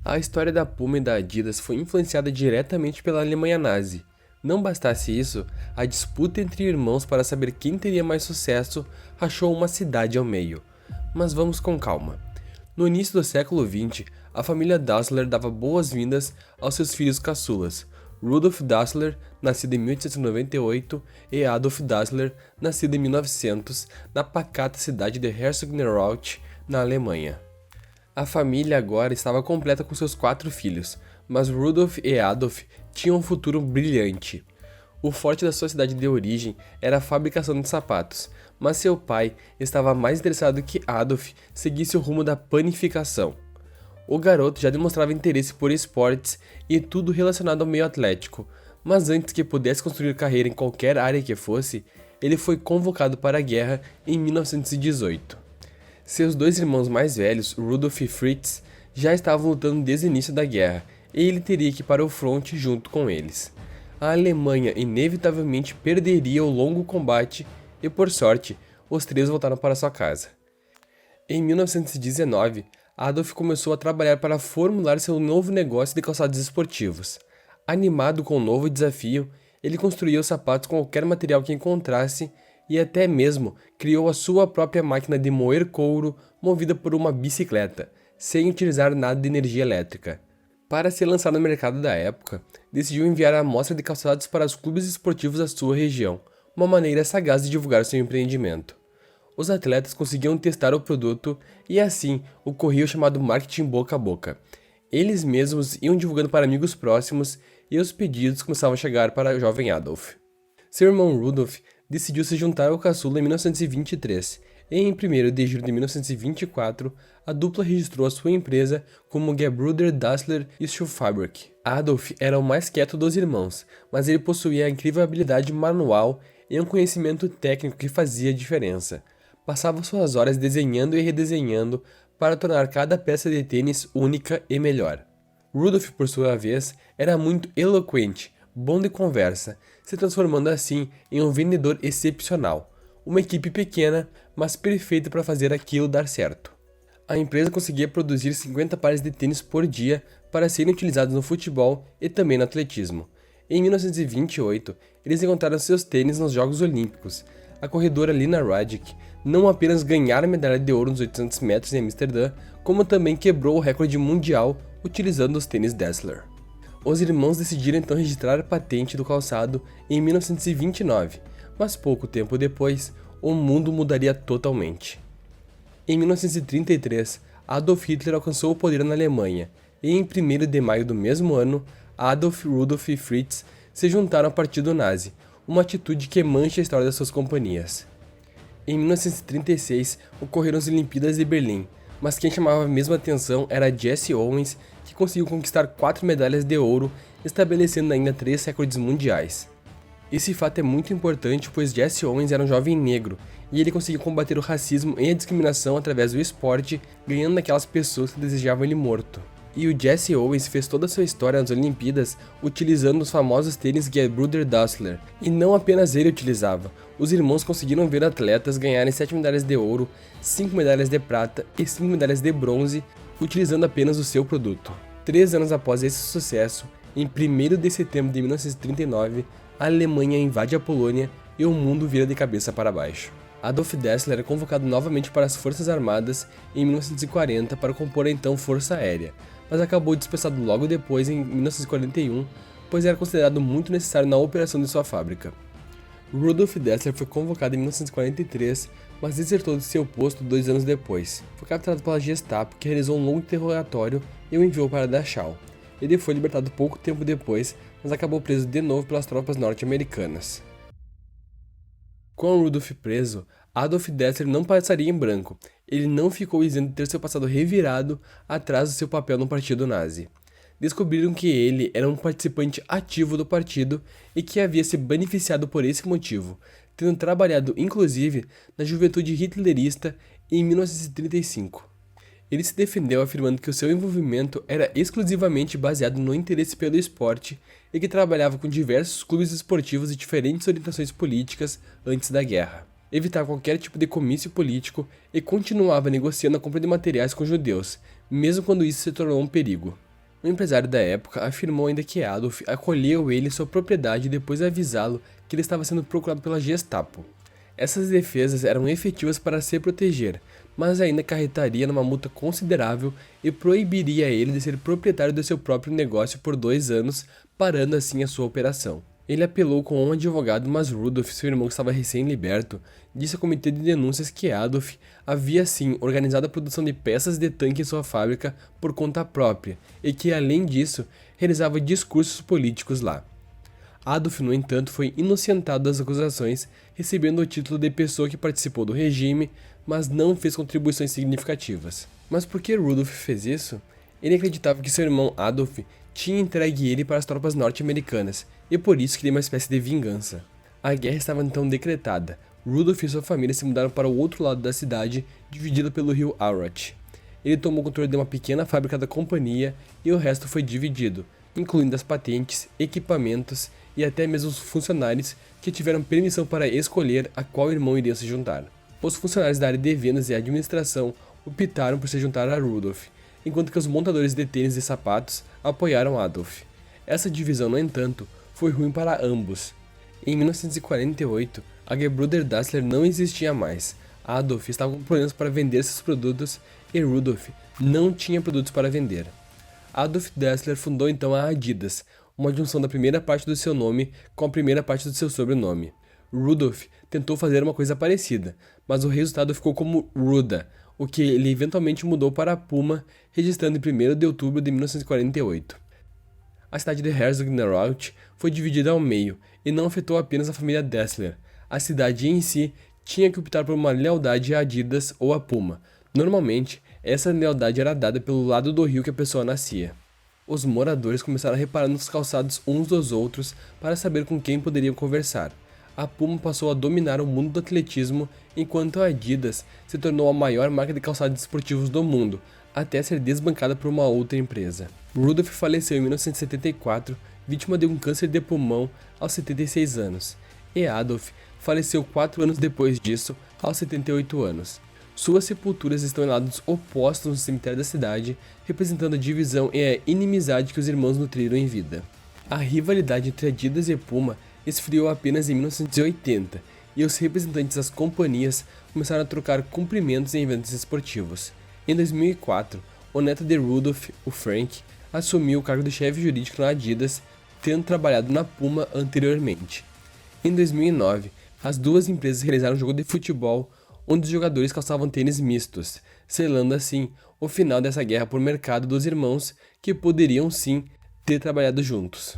A história da Puma e da Adidas foi influenciada diretamente pela Alemanha nazi. Não bastasse isso, a disputa entre irmãos para saber quem teria mais sucesso rachou uma cidade ao meio. Mas vamos com calma. No início do século XX, a família Dassler dava boas-vindas aos seus filhos caçulas, Rudolf Dassler, nascido em 1898, e Adolf Dassler, nascido em 1900, na pacata cidade de Herzogenaurach, na Alemanha. A família agora estava completa com seus 4 filhos, mas Rudolf e Adolf tinham um futuro brilhante. O forte da sua cidade de origem era a fabricação de sapatos, mas seu pai estava mais interessado que Adolf seguisse o rumo da panificação. O garoto já demonstrava interesse por esportes e tudo relacionado ao meio atlético, mas antes que pudesse construir carreira em qualquer área que fosse, ele foi convocado para a guerra em 1918. Seus 2 irmãos mais velhos, Rudolf e Fritz, já estavam lutando desde o início da guerra, e ele teria que ir para o fronte junto com eles. A Alemanha inevitavelmente perderia o longo combate e, por sorte, os 3 voltaram para sua casa. Em 1919, Adolf começou a trabalhar para formular seu novo negócio de calçados esportivos. Animado com o novo desafio, ele construía os sapatos com qualquer material que encontrasse e até mesmo criou a sua própria máquina de moer couro movida por uma bicicleta, sem utilizar nada de energia elétrica. Para ser lançado no mercado da época, decidiu enviar a amostra de calçados para os clubes esportivos da sua região, uma maneira sagaz de divulgar seu empreendimento. Os atletas conseguiam testar o produto e assim ocorria o chamado marketing boca a boca. Eles mesmos iam divulgando para amigos próximos e os pedidos começavam a chegar para o jovem Adolf. Seu irmão Rudolf decidiu se juntar ao caçula em 1923 e em 1º de julho de 1924 a dupla registrou a sua empresa como Gebr. Dassler Schuhfabrik. Adolf era o mais quieto dos irmãos, mas ele possuía a incrível habilidade manual e um conhecimento técnico que fazia diferença. Passava suas horas desenhando e redesenhando para tornar cada peça de tênis única e melhor. Rudolf, por sua vez, era muito eloquente, bom de conversa, se transformando assim em um vendedor excepcional. Uma equipe pequena, mas perfeita para fazer aquilo dar certo. A empresa conseguia produzir 50 pares de tênis por dia para serem utilizados no futebol e também no atletismo. Em 1928, eles encontraram seus tênis nos Jogos Olímpicos. A corredora Lina Radic não apenas ganhara a medalha de ouro nos 800 metros em Amsterdã, como também quebrou o recorde mundial utilizando os tênis Dassler. Os irmãos decidiram então registrar a patente do calçado em 1929, mas pouco tempo depois, o mundo mudaria totalmente. Em 1933, Adolf Hitler alcançou o poder na Alemanha, e em 1º de maio do mesmo ano, Adolf, Rudolf e Fritz se juntaram ao Partido Nazi, uma atitude que mancha a história das suas companhias. Em 1936, ocorreram as Olimpíadas de Berlim, mas quem chamava mesmo a atenção era Jesse Owens, que conseguiu conquistar 4 medalhas de ouro, estabelecendo ainda 3 recordes mundiais. Esse fato é muito importante, pois Jesse Owens era um jovem negro, e ele conseguiu combater o racismo e a discriminação através do esporte, ganhando daquelas pessoas que desejavam ele morto. E o Jesse Owens fez toda a sua história nas Olimpíadas utilizando os famosos tênis Gebr. Dassler. E não apenas ele utilizava, os irmãos conseguiram ver atletas ganharem 7 medalhas de ouro, 5 medalhas de prata e 5 medalhas de bronze, utilizando apenas o seu produto. 3 anos após esse sucesso, em 1º de setembro de 1939, a Alemanha invade a Polônia e o mundo vira de cabeça para baixo. Adolf Dassler é convocado novamente para as Forças Armadas em 1940 para compor a então Força Aérea, mas acabou dispensado logo depois em 1941, pois era considerado muito necessário na operação de sua fábrica. Rudolf Dassler foi convocado em 1943, mas desertou de seu posto 2 anos depois. Foi capturado pela Gestapo, que realizou um longo interrogatório e o enviou para Dachau. Ele foi libertado pouco tempo depois, mas acabou preso de novo pelas tropas norte-americanas. Com Rudolf preso, Adolf Dassler não passaria em branco. Ele não ficou isento de ter seu passado revirado atrás do seu papel no Partido Nazi. Descobriram que ele era um participante ativo do partido e que havia se beneficiado por esse motivo, tendo trabalhado inclusive na juventude hitlerista em 1935. Ele se defendeu afirmando que o seu envolvimento era exclusivamente baseado no interesse pelo esporte e que trabalhava com diversos clubes esportivos de diferentes orientações políticas antes da guerra. Evitava qualquer tipo de comício político e continuava negociando a compra de materiais com judeus, mesmo quando isso se tornou um perigo. O empresário da época afirmou ainda que Adolf acolheu ele em sua propriedade e depois avisá-lo que ele estava sendo procurado pela Gestapo. Essas defesas eram efetivas para se proteger, mas ainda acarretaria numa multa considerável e proibiria ele de ser proprietário do seu próprio negócio por 2 anos, parando assim a sua operação. Ele apelou com um advogado, mas Rudolf, seu irmão que estava recém-liberto, disse ao comitê de denúncias que Adolf havia sim organizado a produção de peças de tanque em sua fábrica por conta própria e que, além disso, realizava discursos políticos lá. Adolf, no entanto, foi inocentado das acusações, recebendo o título de pessoa que participou do regime, mas não fez contribuições significativas. Mas por que Rudolf fez isso? Ele acreditava que seu irmão Adolf tinha entregue ele para as tropas norte-americanas, e por isso queria uma espécie de vingança. A guerra estava então decretada. Rudolf e sua família se mudaram para o outro lado da cidade, dividida pelo rio Aurat. Ele tomou controle de uma pequena fábrica da companhia e o resto foi dividido, incluindo as patentes, equipamentos e até mesmo os funcionários que tiveram permissão para escolher a qual irmão iriam se juntar. Os funcionários da área de vendas e administração optaram por se juntar a Rudolf, enquanto que os montadores de tênis e sapatos apoiaram Adolf. Essa divisão, no entanto, foi ruim para ambos. Em 1948, a Gebr. Dassler não existia mais. Adolf estava com problemas para vender seus produtos e Rudolf não tinha produtos para vender. Adolf Dassler fundou então a Adidas, uma junção da primeira parte do seu nome com a primeira parte do seu sobrenome. Rudolf tentou fazer uma coisa parecida, mas o resultado ficou como Ruda, o que ele eventualmente mudou para Puma, registrando em 1º de outubro de 1948. A cidade de Herzogenaurach foi dividida ao meio e não afetou apenas a família Dassler. A cidade em si tinha que optar por uma lealdade à Adidas ou à Puma. Normalmente, essa lealdade era dada pelo lado do rio que a pessoa nascia. Os moradores começaram a reparar nos calçados uns dos outros para saber com quem poderiam conversar. A Puma passou a dominar o mundo do atletismo, enquanto a Adidas se tornou a maior marca de calçados esportivos do mundo, até ser desbancada por uma outra empresa. Rudolf faleceu em 1974, vítima de um câncer de pulmão aos 76 anos, e Adolf faleceu 4 anos depois disso, aos 78 anos. Suas sepulturas estão em lados opostos no cemitério da cidade, representando a divisão e a inimizade que os irmãos nutriram em vida. A rivalidade entre Adidas e Puma esfriou apenas em 1980, e os representantes das companhias começaram a trocar cumprimentos em eventos esportivos. Em 2004, o neto de Rudolf, o Frank, assumiu o cargo de chefe jurídico na Adidas, tendo trabalhado na Puma anteriormente. Em 2009, as duas empresas realizaram um jogo de futebol onde os jogadores calçavam tênis mistos, selando assim o final dessa guerra por mercado dos irmãos que poderiam sim ter trabalhado juntos.